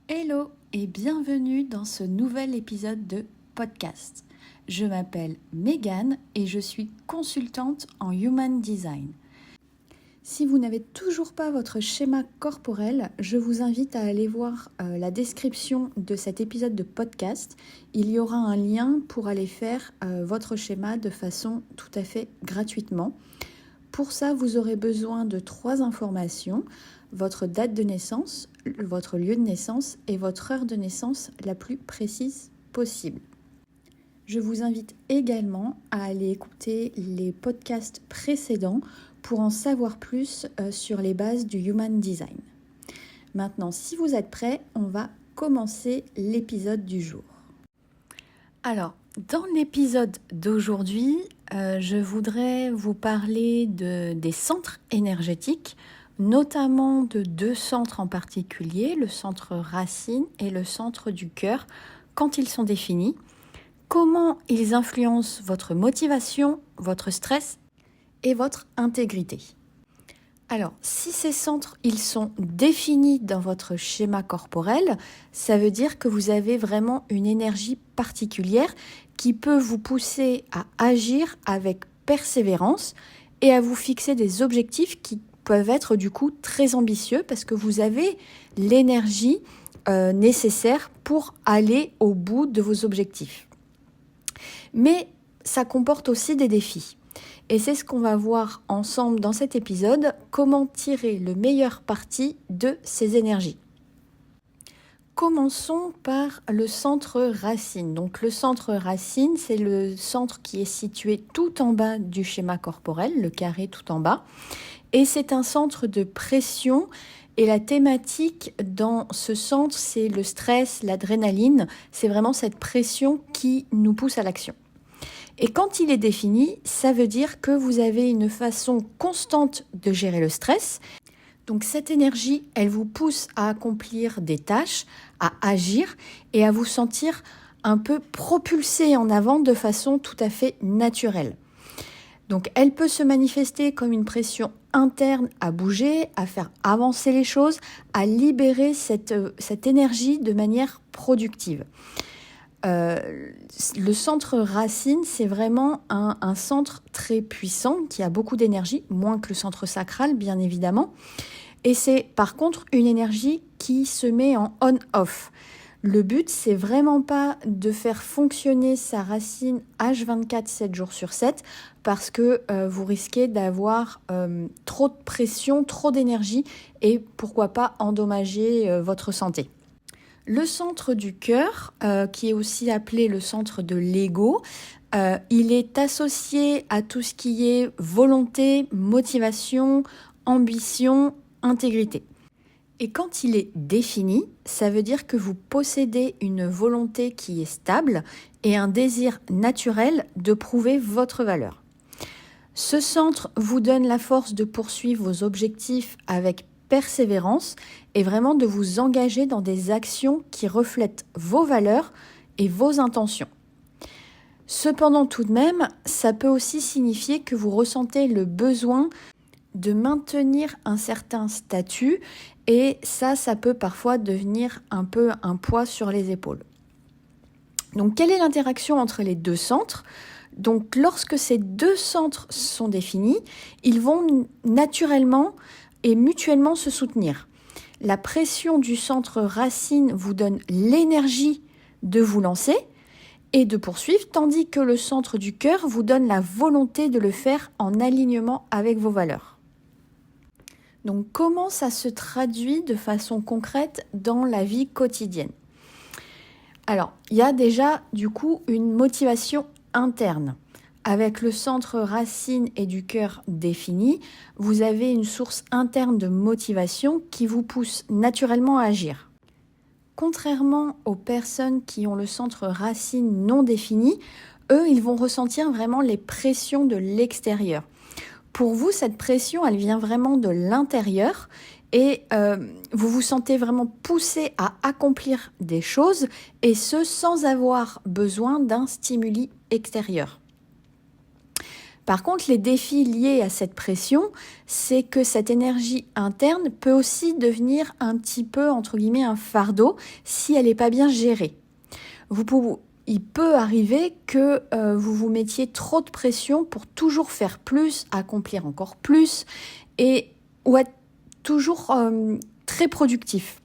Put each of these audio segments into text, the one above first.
Hello et bienvenue dans ce nouvel épisode de podcast. Je m'appelle Megan et je suis consultante en Human Design. Si vous n'avez toujours pas votre schéma corporel, je vous invite à aller voir la description de cet épisode de podcast. Il y aura un lien pour aller faire votre schéma de façon tout à fait gratuitement. Pour ça, vous aurez besoin de 3 informations: votre date de naissance, votre lieu de naissance et votre heure de naissance la plus précise possible. Je vous invite également à aller écouter les podcasts précédents pour en savoir plus sur les bases du Human Design. Maintenant, si vous êtes prêts, on va commencer l'épisode du jour. Alors, dans l'épisode d'aujourd'hui, je voudrais vous parler des centres énergétiques, notamment de 2 centres en particulier, le centre racine et le centre du cœur, quand ils sont définis, comment ils influencent votre motivation, votre stress et votre intégrité. Alors, si ces centres, ils sont définis dans votre schéma corporel, ça veut dire que vous avez vraiment une énergie particulière qui peut vous pousser à agir avec persévérance et à vous fixer des objectifs qui peuvent être du coup très ambitieux parce que vous avez l'énergie nécessaire pour aller au bout de vos objectifs. Mais ça comporte aussi des défis. Et c'est ce qu'on va voir ensemble dans cet épisode, comment tirer le meilleur parti de ces énergies. Commençons par le centre racine. Donc le centre racine, c'est le centre qui est situé tout en bas du schéma corporel, le carré tout en bas. Et c'est un centre de pression. Et la thématique dans ce centre, c'est le stress, l'adrénaline. C'est vraiment cette pression qui nous pousse à l'action. Et quand il est défini, ça veut dire que vous avez une façon constante de gérer le stress. Donc cette énergie, elle vous pousse à accomplir des tâches, à agir et à vous sentir un peu propulsé en avant de façon tout à fait naturelle. Donc elle peut se manifester comme une pression interne à bouger, à faire avancer les choses, à libérer cette énergie de manière productive. Le centre racine, c'est vraiment un centre très puissant qui a beaucoup d'énergie, moins que le centre sacral bien évidemment. Et c'est par contre une énergie qui se met en on-off. Le but, c'est vraiment pas de faire fonctionner sa racine H24, 7 jours sur 7, parce que vous risquez d'avoir trop de pression, trop d'énergie et pourquoi pas endommager votre santé. Le centre du cœur, qui est aussi appelé le centre de l'ego, il est associé à tout ce qui est volonté, motivation, ambition, intégrité. Et quand il est défini, ça veut dire que vous possédez une volonté qui est stable et un désir naturel de prouver votre valeur. Ce centre vous donne la force de poursuivre vos objectifs avec persévérance et vraiment de vous engager dans des actions qui reflètent vos valeurs et vos intentions. Cependant, tout de même, ça peut aussi signifier que vous ressentez le besoin de maintenir un certain statut et ça peut parfois devenir un peu un poids sur les épaules. Donc, quelle est l'interaction entre les 2 centres ? Donc, lorsque ces 2 centres sont définis, ils vont naturellement et mutuellement se soutenir. La pression du centre racine vous donne l'énergie de vous lancer et de poursuivre, tandis que le centre du cœur vous donne la volonté de le faire en alignement avec vos valeurs. Donc, comment ça se traduit de façon concrète dans la vie quotidienne ? Alors, il y a déjà du coup une motivation interne. Avec le centre racine et du cœur défini, vous avez une source interne de motivation qui vous pousse naturellement à agir. Contrairement aux personnes qui ont le centre racine non défini, eux, ils vont ressentir vraiment les pressions de l'extérieur. Pour vous, cette pression, elle vient vraiment de l'intérieur et vous vous sentez vraiment poussé à accomplir des choses et ce sans avoir besoin d'un stimuli extérieur. Par contre, les défis liés à cette pression, c'est que cette énergie interne peut aussi devenir un petit peu, entre guillemets, un fardeau si elle n'est pas bien gérée. Il peut arriver que vous vous mettiez trop de pression pour toujours faire plus, accomplir encore plus, ou être toujours très productif.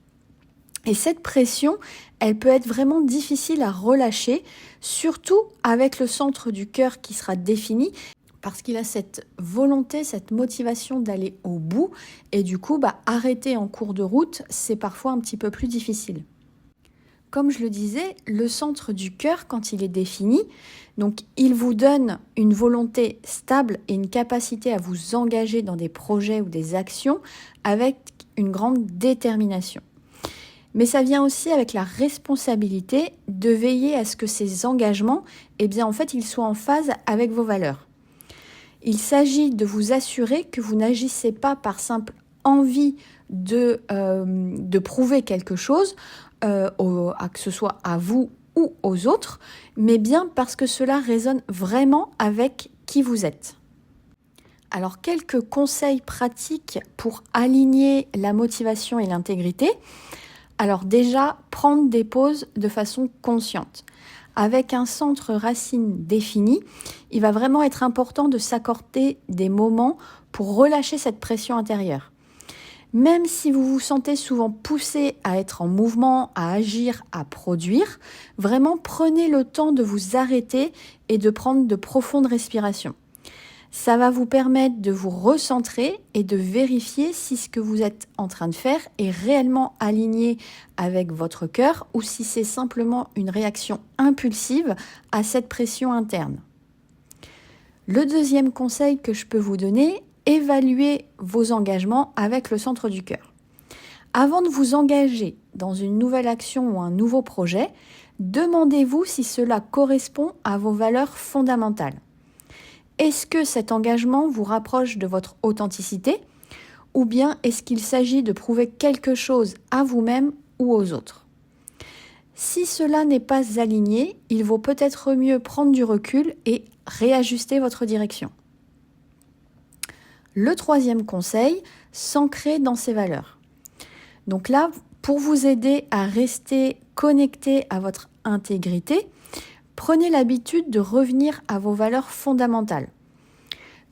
Et cette pression, elle peut être vraiment difficile à relâcher, surtout avec le centre du cœur qui sera défini, parce qu'il a cette volonté, cette motivation d'aller au bout, et du coup, arrêter en cours de route, c'est parfois un petit peu plus difficile. Comme je le disais, le centre du cœur, quand il est défini, donc il vous donne une volonté stable et une capacité à vous engager dans des projets ou des actions avec une grande détermination. Mais ça vient aussi avec la responsabilité de veiller à ce que ces engagements, ils soient en phase avec vos valeurs. Il s'agit de vous assurer que vous n'agissez pas par simple envie de prouver quelque chose, que ce soit à vous ou aux autres, mais bien parce que cela résonne vraiment avec qui vous êtes. Alors, quelques conseils pratiques pour aligner la motivation et l'intégrité. Alors déjà, prendre des pauses de façon consciente. Avec un centre racine défini, il va vraiment être important de s'accorder des moments pour relâcher cette pression intérieure. Même si vous vous sentez souvent poussé à être en mouvement, à agir, à produire, vraiment prenez le temps de vous arrêter et de prendre de profondes respirations. Ça va vous permettre de vous recentrer et de vérifier si ce que vous êtes en train de faire est réellement aligné avec votre cœur ou si c'est simplement une réaction impulsive à cette pression interne. Le deuxième conseil que je peux vous donner, évaluez vos engagements avec le centre du cœur. Avant de vous engager dans une nouvelle action ou un nouveau projet, demandez-vous si cela correspond à vos valeurs fondamentales. Est-ce que cet engagement vous rapproche de votre authenticité ou bien est-ce qu'il s'agit de prouver quelque chose à vous-même ou aux autres ? Si cela n'est pas aligné, il vaut peut-être mieux prendre du recul et réajuster votre direction. Le troisième conseil, s'ancrer dans ses valeurs. Donc là, pour vous aider à rester connecté à votre intégrité, prenez l'habitude de revenir à vos valeurs fondamentales.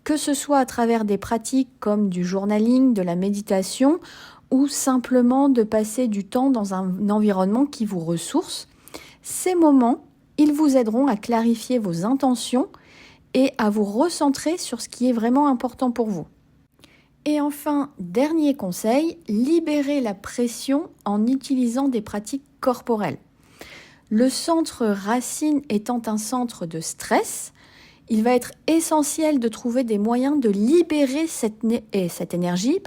Que ce soit à travers des pratiques comme du journaling, de la méditation ou simplement de passer du temps dans un environnement qui vous ressource, ces moments, ils vous aideront à clarifier vos intentions et à vous recentrer sur ce qui est vraiment important pour vous. Et enfin, dernier conseil, libérez la pression en utilisant des pratiques corporelles. Le centre racine étant un centre de stress, il va être essentiel de trouver des moyens de libérer cette énergie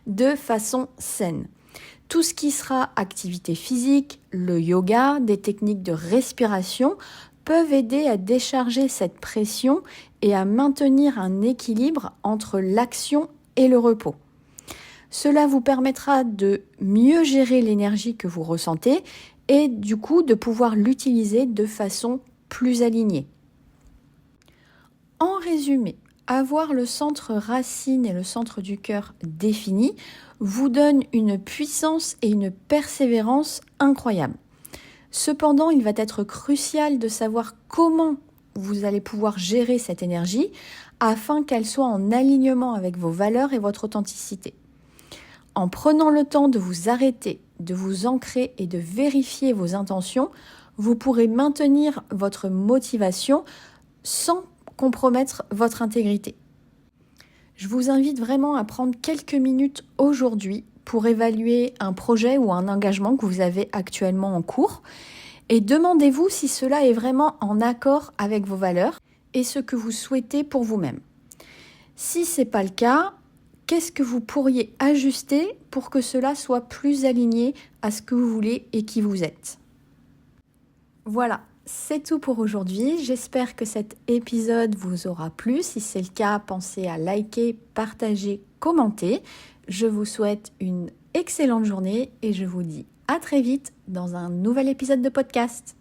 de façon saine. Tout ce qui sera activité physique, le yoga, des techniques de respiration peuvent aider à décharger cette pression et à maintenir un équilibre entre l'action et le repos. Cela vous permettra de mieux gérer l'énergie que vous ressentez et du coup de pouvoir l'utiliser de façon plus alignée. En résumé, avoir le centre racine et le centre du cœur définis vous donne une puissance et une persévérance incroyables. Cependant, il va être crucial de savoir comment vous allez pouvoir gérer cette énergie afin qu'elle soit en alignement avec vos valeurs et votre authenticité. En prenant le temps de vous arrêter, de vous ancrer et de vérifier vos intentions, vous pourrez maintenir votre motivation sans compromettre votre intégrité. Je vous invite vraiment à prendre quelques minutes aujourd'hui pour évaluer un projet ou un engagement que vous avez actuellement en cours et demandez-vous si cela est vraiment en accord avec vos valeurs et ce que vous souhaitez pour vous-même. Si ce n'est pas le cas, qu'est-ce que vous pourriez ajuster pour que cela soit plus aligné à ce que vous voulez et qui vous êtes ? Voilà, c'est tout pour aujourd'hui. J'espère que cet épisode vous aura plu. Si c'est le cas, pensez à liker, partager, commenter. Je vous souhaite une excellente journée et je vous dis à très vite dans un nouvel épisode de podcast.